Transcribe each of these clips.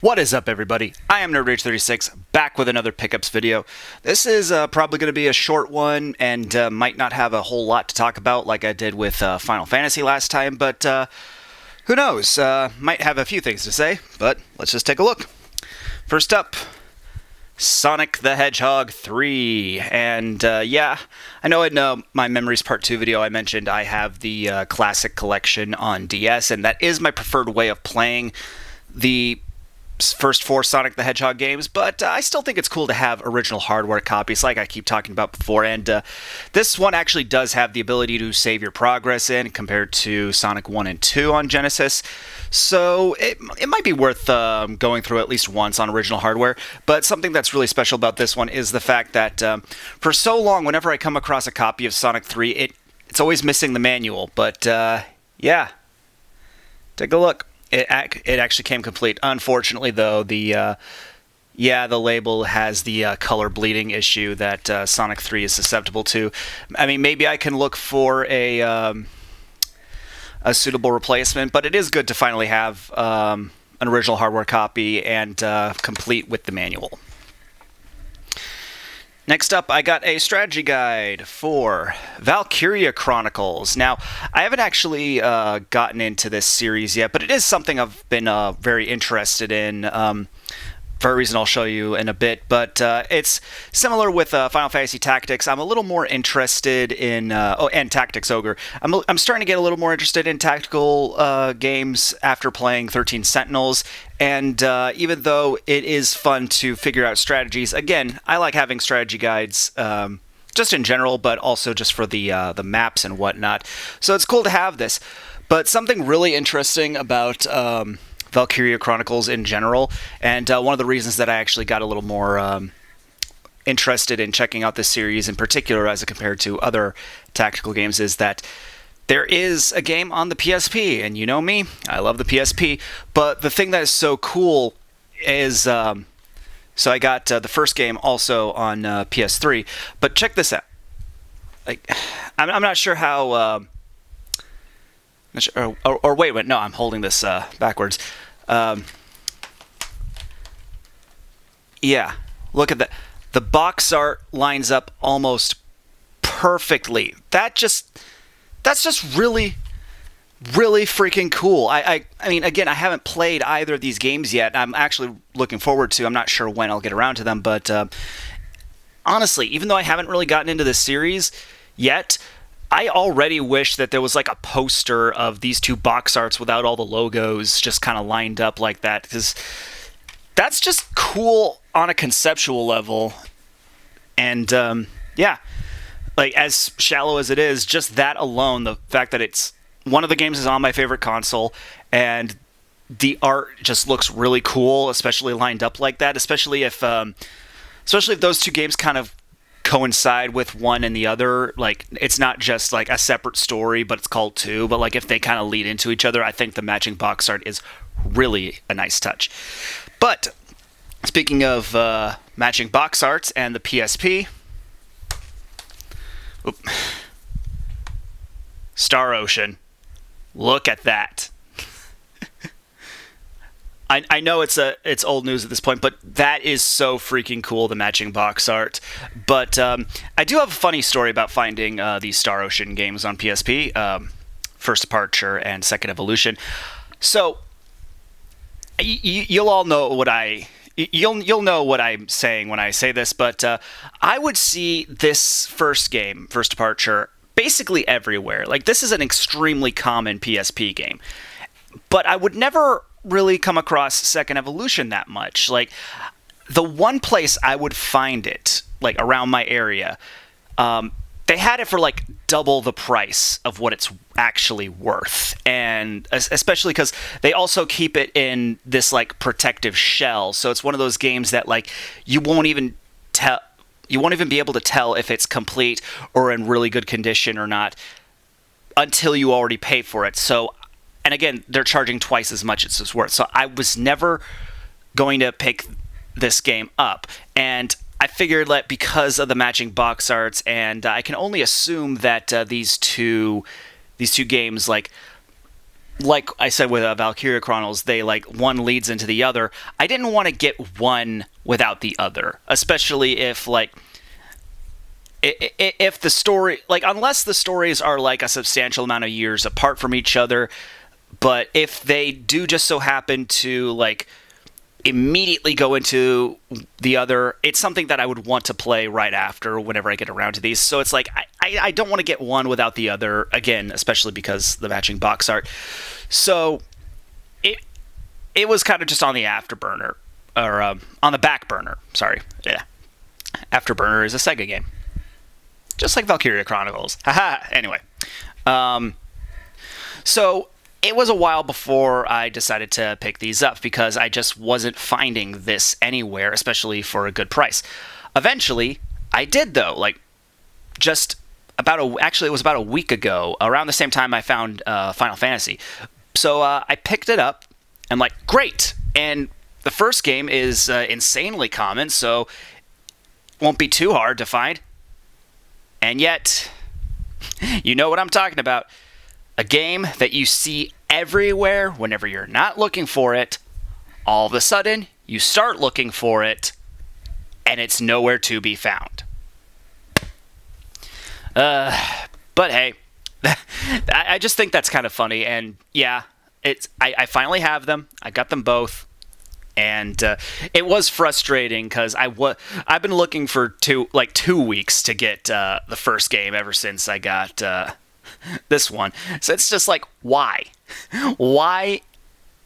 What is up, everybody? I am NerdRage36, back with another pickups video. This is probably going to be a short one and might not have a whole lot to talk about like I did with Final Fantasy last time, but who knows? Might have a few things to say, but let's just take a look. First up, Sonic the Hedgehog 3, and yeah, I know in my Memories Part 2 video I mentioned I have the Classic Collection on DS, and that is my preferred way of playing the first four Sonic the Hedgehog games, but I still think it's cool to have original hardware copies like I keep talking about before, and this one actually does have the ability to save your progress in compared to Sonic 1 and 2 on Genesis, so it might be worth going through at least once on original hardware. But something that's really special about this one is the fact that for so long, whenever I come across a copy of Sonic 3, it's always missing the manual, but yeah, take a look. It actually came complete. Unfortunately, though, the label has the color bleeding issue that Sonic 3 is susceptible to. I mean, maybe I can look for a suitable replacement, but it is good to finally have an original hardware copy and complete with the manual. Next up, I got a strategy guide for Valkyria Chronicles. Now, I haven't actually gotten into this series yet, but it is something I've been very interested in, for a reason I'll show you in a bit. But it's similar with Final Fantasy Tactics. I'm a little more interested in... and Tactics Ogre. I'm starting to get a little more interested in tactical games after playing 13 Sentinels. And even though it is fun to figure out strategies, again, I like having strategy guides just in general, but also just for the maps and whatnot. So it's cool to have this. But something really interesting about Valkyria Chronicles in general, and one of the reasons that I actually got a little more interested in checking out this series in particular as compared to other tactical games is that there is a game on the PSP, and you know me, I love the PSP, but the thing that is so cool is, so I got the first game also on PS3, but check this out. Like, I'm not sure how, or wait, no, I'm holding this backwards. Yeah, look at that. The box art lines up almost perfectly. That's just really, really freaking cool. I mean, again, I haven't played either of these games yet. I'm actually looking forward to. I'm not sure when I'll get around to them, but honestly, even though I haven't really gotten into this series yet, I already wish that there was like a poster of these two box arts without all the logos just kind of lined up like that, because that's just cool on a conceptual level. And yeah. Like, as shallow as it is, just that alone, the fact that it's one of the games is on my favorite console, and the art just looks really cool, especially lined up like that. Especially if those two games kind of coincide with one and the other. Like, it's not just like a separate story, but it's called two. But like, if they kind of lead into each other, I think the matching box art is really a nice touch. But speaking of matching box arts and the PSP. Oop. Star Ocean. Look at that. I know it's old news at this point, but that is so freaking cool, the matching box art. But I do have a funny story about finding these Star Ocean games on PSP, First Departure and Second Evolution. So you'll all know what You'll know what I'm saying when I say this, but I would see this first game, First Departure, basically everywhere. Like, this is an extremely common PSP game. But I would never really come across Second Evolution that much. Like, the one place I would find it, like, around my area, they had it for like double the price of what it's actually worth, and especially because they also keep it in this like protective shell, so it's one of those games that like you won't even be able to tell if it's complete or in really good condition or not until you already pay for it. So, and again, they're charging twice as much as it's worth, so I was never going to pick this game up, and I figured that because of the matching box arts, and I can only assume that these two games, like, like I said with Valkyria Chronicles, they like one leads into the other. I didn't want to get one without the other, especially if like if the story, like, unless the stories are like a substantial amount of years apart from each other. But if they do just so happen to like immediately go into the other, it's something that I would want to play right after whenever I get around to these. So it's like I don't want to get one without the other, again, especially because the matching box art. So it was kind of just on the afterburner, or on the back burner. Sorry, yeah. Afterburner is a Sega game, just like Valkyria Chronicles. Haha. Anyway, so it was a while before I decided to pick these up because I just wasn't finding this anywhere, especially for a good price. Eventually, I did though. Like, just actually it was about a week ago, around the same time I found Final Fantasy. So I picked it up. I'm like, great! And the first game is insanely common, so it won't be too hard to find. And yet, you know what I'm talking about. A game that you see everywhere whenever you're not looking for it. All of a sudden, you start looking for it, and it's nowhere to be found. But hey, I just think that's kind of funny, and yeah, I finally have them. I got them both, and it was frustrating because I've been looking for 2 weeks to get the first game ever since I got this one. So it's just like, why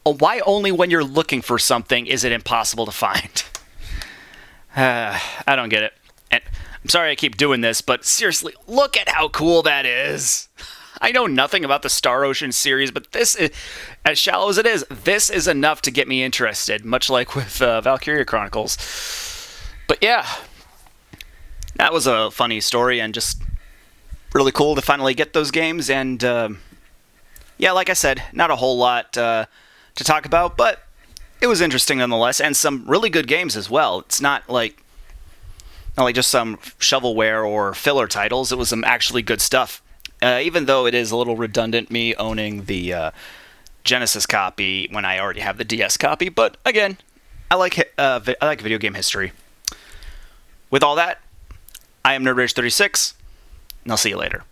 only when you're looking for something is it impossible to find? I don't get it. And I'm sorry I keep doing this, but seriously, look at how cool that is. I know nothing about the Star Ocean series, but this is, as shallow as it is, this is enough to get me interested, much like with Valkyria Chronicles. But yeah, that was a funny story and just really cool to finally get those games. And yeah, like I said, not a whole lot to talk about, but it was interesting nonetheless, and some really good games as well. It's not like just some shovelware or filler titles. It was some actually good stuff. Even though it is a little redundant, me owning the Genesis copy when I already have the DS copy. But again, I like video game history. With all that, I am NerdRage36, and I'll see you later.